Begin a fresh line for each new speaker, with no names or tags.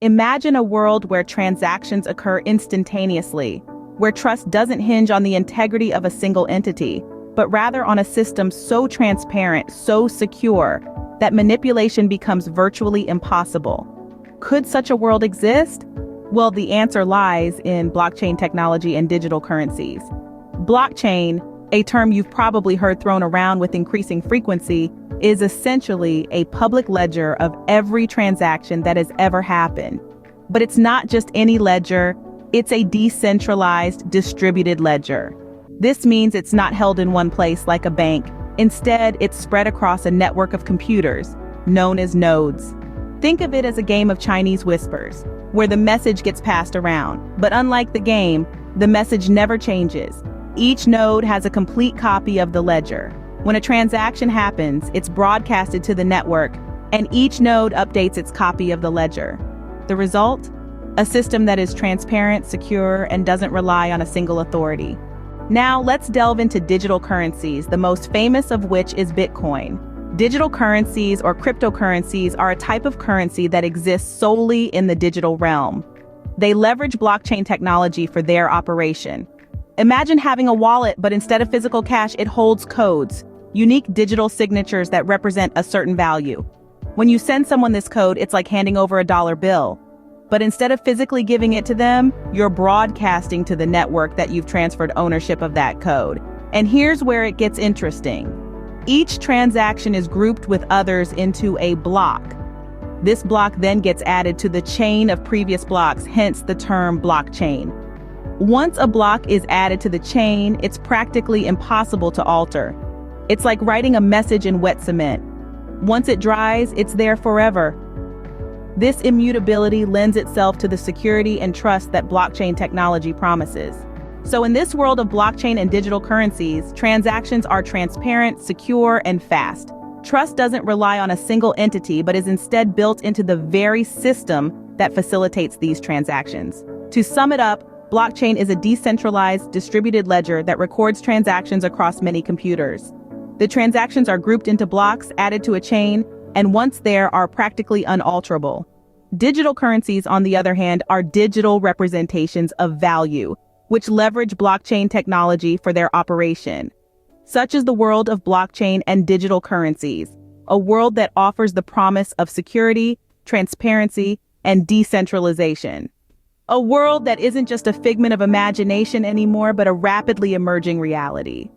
Imagine a world where transactions occur instantaneously, where trust doesn't hinge on the integrity of a single entity, but rather on a system so transparent, so secure, that manipulation becomes virtually impossible. Could such a world exist? Well, the answer lies in blockchain technology and digital currencies. Blockchain, a term you've probably heard thrown around with increasing frequency, is essentially a public ledger of every transaction that has ever happened. But it's not just any ledger, it's a decentralized, distributed ledger. This means it's not held in one place like a bank. Instead, it's spread across a network of computers, known as nodes. Think of it as a game of Chinese whispers, where the message gets passed around. But unlike the game, the message never changes. Each node has a complete copy of the ledger. When a transaction happens, it's broadcasted to the network, and each node updates its copy of the ledger. The result? A system that is transparent, secure, and doesn't rely on a single authority. Now, let's delve into digital currencies, the most famous of which is Bitcoin. Digital currencies or cryptocurrencies are a type of currency that exists solely in the digital realm. They leverage blockchain technology for their operation. Imagine having a wallet, but instead of physical cash, it holds codes, unique digital signatures that represent a certain value. When you send someone this code, it's like handing over a dollar bill. But instead of physically giving it to them, you're broadcasting to the network that you've transferred ownership of that code. And here's where it gets interesting. Each transaction is grouped with others into a block. This block then gets added to the chain of previous blocks, hence the term blockchain. Once a block is added to the chain, it's practically impossible to alter. It's like writing a message in wet cement. Once it dries, it's there forever. This immutability lends itself to the security and trust that blockchain technology promises. So in this world of blockchain and digital currencies, transactions are transparent, secure, and fast. Trust doesn't rely on a single entity, but is instead built into the very system that facilitates these transactions. To sum it up, blockchain is a decentralized, distributed ledger that records transactions across many computers. The transactions are grouped into blocks, added to a chain, and once there, are practically unalterable. Digital currencies, on the other hand, are digital representations of value, which leverage blockchain technology for their operation. Such is the world of blockchain and digital currencies, a world that offers the promise of security, transparency, and decentralization. A world that isn't just a figment of imagination anymore, but a rapidly emerging reality.